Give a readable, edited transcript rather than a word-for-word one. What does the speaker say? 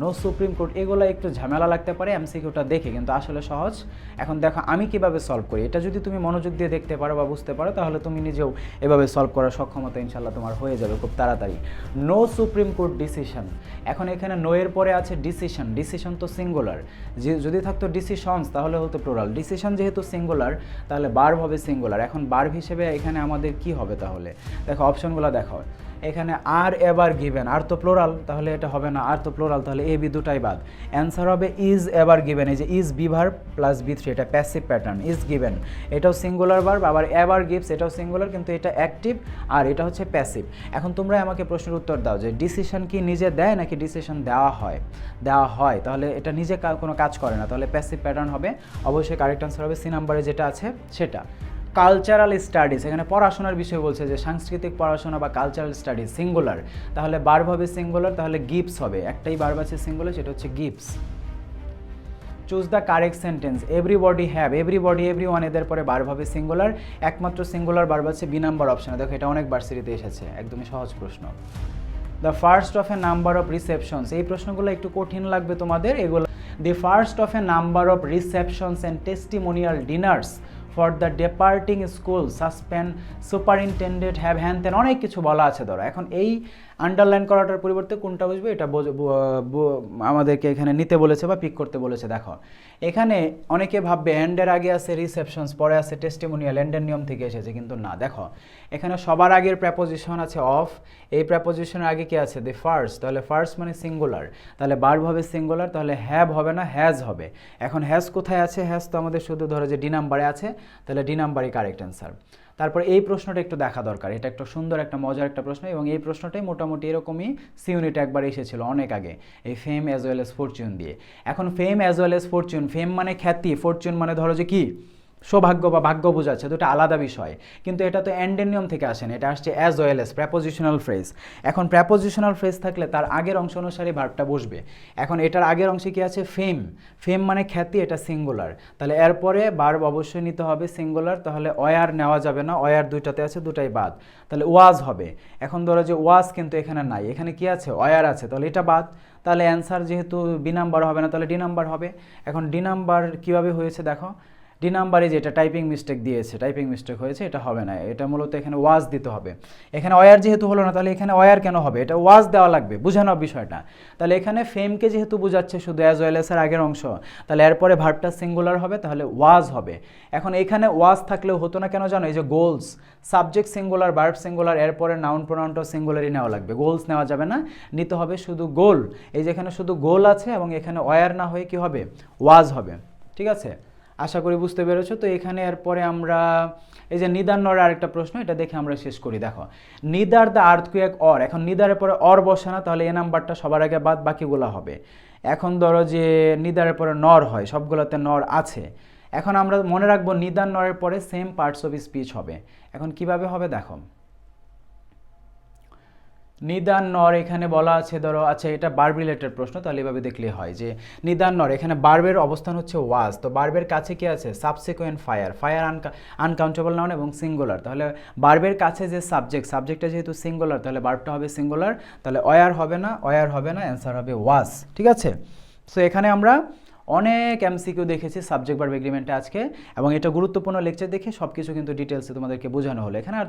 No supreme court এগুলো একটু ঝামেলা লাগতে পারে এমসিকিউটা দেখে, কিন্তু আসলে সহজ। এখন দেখো আমি কিভাবে সলভ করি, এটা যদি তুমি মনোযোগ দিয়ে দেখতে পারো বা বুঝতে পারো তাহলে তুমি নিজেও এভাবে সলভ করার সক্ষমতা ইনশাল্লাহ তোমার হয়ে যাবে খুব তাড়াতাড়ি। নো সুপ্রিম কোর্ট ডিসিশন, এখন এখানে নো এর পরে আছে ডিসিশন, ডিসিশন তো সিঙ্গুলার, যে যদি থাকতো ডিসিশনস তাহলে হতো প্লুরাল, ডিসিশন যেহেতু সিঙ্গুলার তাহলে বার্ব হবে সিঙ্গুলার। এখন বার্ব হিসেবে এখানে আমাদের কি হবে তাহলে, দেখো অপশনগুলো দেখো, এখানে আর এবার গিভেন, আর তো প্লোরাল তাহলে এটা হবে না, আর তো প্লোরাল তাহলে এ বি দুটাই বাদ। অ্যান্সার হবে ইজ এবার গিভেন, এই যে is B verb plus B three, এটা প্যাসিভ প্যাটার্ন। ইজ গিভেন এটাও সিঙ্গুলার ভার্ব, আবার এবার গিভস এটাও সিঙ্গুলার, কিন্তু এটা অ্যাক্টিভ আর এটা হচ্ছে প্যাসিভ। এখন তোমরা আমাকে প্রশ্নের উত্তর দাও যে ডিসিশন কি নিজে দেয় নাকি ডিসিশন দেওয়া হয়? দেওয়া হয়, তাহলে এটা নিজে কোনো কাজ করে না, তাহলে প্যাসিভ প্যাটার্ন হবে। অবশ্যই কারেক্ট আনসার হবে সি নাম্বারে যেটা আছে সেটা। কালচারাল স্টাডিজ, এখানে পড়াশোনার বিষয় বলছে যে সাংস্কৃতিক পড়াশোনা বা কালচারাল স্টাডিজ সিঙ্গুলার, তাহলে বার্ব হবে সিঙ্গুলার, তাহলে গিভস হবে, একটাই বার্ব আছে সিঙ্গুলার সেটা হচ্ছে gives. Choose the correct sentence, everybody have, everybody everyone এদের পরে বার্ব হবে সিঙ্গুলার, একমাত্র সিঙ্গুলার বার্ব আছে বি নাম্বার অপশনে। দেখো এটা অনেক ভার্সিটিতে এসেছে, একদমই সহজ প্রশ্ন। The first of a number of receptions, এই প্রশ্নগুলো একটু কঠিন লাগবে তোমাদের এগুলো। The first of a number of রিসেপশনস and testimonial diners for the departing school suspend superintendent have হ্যান তেন, অনেক কিছু বলা আছে ধরো। এখন এই আন্ডারলাইন করাটার পরিবর্তে কোনটা বুঝবে এটা আমাদেরকে এখানে নিতে বলেছে বা পিক করতে বলেছে। দেখো এখানে অনেকে ভাববে এন্ডের আগে আছে রিসেপশনস, পরে আছে টেস্টিমোনিয়াল, এন্ডের নিয়ম থেকে এসেছে, কিন্তু না। দেখো এখানে সবার আগের প্রেপোজিশন আছে অফ, এই প্রেপোজিশনের আগে কি আছে দি ফার্স্ট, তাহলে ফার্স্ট মানে সিঙ্গুলার, তাহলে বার্ব হবে সিঙ্গুলার, তাহলে হ্যাভ হবে না হ্যাজ হবে। এখন হ্যাজ কোথায় আছে, হ্যাজ তো আমাদের শুধু ধরো যে ডি নাম্বারে আছে, তাহলে ডি নাম্বারই কারেক্ট অ্যান্সার। তারপর এই প্রশ্নটা একটু দেখা দরকার, এটা একটা সুন্দর একটা মজার একটা প্রশ্ন, এবং এই প্রশ্নটাই মোটামুটি এরকমই সি ইউনিট একবার এসেছিল অনেক আগে, এই ফেম অ্যাজ ওয়েল এজ ফরচুন দিয়ে। এখন ফেম অ্যাজ ওয়েল এজ ফরচুন, ফেম মানে খ্যাতি, ফরচুন মানে ধরো যে কি সৌভাগ্য বা ভাগ্য বোঝাচ্ছে, দুটো আলাদা বিষয়, কিন্তু এটা তো এন্ডের নিয়ম থেকে আসে না, এটা আসছে as well as prepositional phrase. এখন প্রেপোজিশনাল ফ্রেজ থাকলে তার আগের অংশ অনুসারে ভার্বটা বসবে। এখন এটার আগের অংশে কি আছে ফেম, ফেম মানে খ্যাতি, এটা সিঙ্গুলার, তাহলে এরপরে ভার্ব অবশ্যই নিতে হবে সিঙ্গুলার, তাহলে ওয়ার নেওয়া যাবে না, ওয়ার দুইটাতে আছে দুটাই বাদ, তাহলে ওয়াজ হবে। এখন ধরো যে ওয়াজ কিন্তু এখানে নাই, এখানে কি আছে ওয়ার আছে, তাহলে এটা বাদ, তাহলে অ্যান্সার যেহেতু বি নাম্বার হবে না তাহলে ডি নাম্বার হবে। এখন ডি নাম্বার কীভাবে হয়েছে দেখো, ডি নাম্বারে যেটা টাইপিং মিস্টেক দিয়েছে, টাইপিং মিস্টেক হয়েছে, এটা হবে না, এটা মূলত এখানে ওয়াজ দিতে হবে। এখানে ওয়ার যেহেতু হলো না তাহলে এখানে ওয়ার কেন হবে, এটা ওয়াজ দেওয়া লাগবে, বুঝানো বিষয়টা। তাহলে এখানে ফেমকে যেহেতু বোঝাচ্ছে শুধু অ্যাজ ওয়েল এর আগের অংশ, তাহলে এরপরে ভার্বটা সিঙ্গুলার হবে, তাহলে ওয়াজ হবে। এখন এখানে ওয়াজ থাকলেও হতো না কেন জানো, এই যে goals, subject singular verb singular, এরপরে নাউন প্রোনাউনটাও সিঙ্গুলারই নেওয়া লাগবে, গোলস নেওয়া যাবে না, নিতে হবে শুধু গোল। এই যে এখানে শুধু গোল আছে এবং এখানে ওয়ার না হয়ে কি হবে ওয়াজ হবে, ঠিক আছে? আশা করি বুঝতে পেরেছো। তো এখানে এরপরে আমরা এই যে নিদার নর আরেকটা প্রশ্ন, এটা দেখে আমরা শেষ করি। দেখো নিদার দ্য আর্থকুয়েক অর, এখন নিদারের পরে অর বসে না, তাহলে এ নাম্বারটা সবার আগে বাদ, বাকিগুলো হবে। এখন ধরো যে নিদারের পরে নর হয়, সবগুলোতে নর আছে। এখন আমরা মনে রাখবো নিদার নরের পরে সেম পার্টস অফ স্পিচ হবে। এখন কিভাবে হবে দেখো, নিদান নর এখানে বলা আছে ধরো, আচ্ছা এটা বার্ব রিলেটেড প্রশ্ন, তাহলে এভাবে দেখলে হয় যে নিদান নর এখানে বার্বের অবস্থান হচ্ছে ওয়াজ, তো বার্বের কাছে কি আছে subsequent fire, fire uncountable noun এবং সিঙ্গুলার, তাহলে বার্বের কাছে যে সাবজেক্টটা যেহেতু সিঙ্গুলার তাহলে বার্বটা হবে সিঙ্গুলার, তাহলে ওয়ার হবে না, ওয়ার হবে না, অ্যান্সার হবে ওয়াজ, ঠিক আছে? সো এখানে আমরা অনেক এমসিকিউ দেখেছি সাবজেক্ট ভার্ব এগ্রিমেন্টে আজকে, এবং এটা গুরুত্বপূর্ণ লেকচার দেখে সব কিছু কিন্তু ডিটেলসে তোমাদেরকে বোঝানো হলো এখানে। আর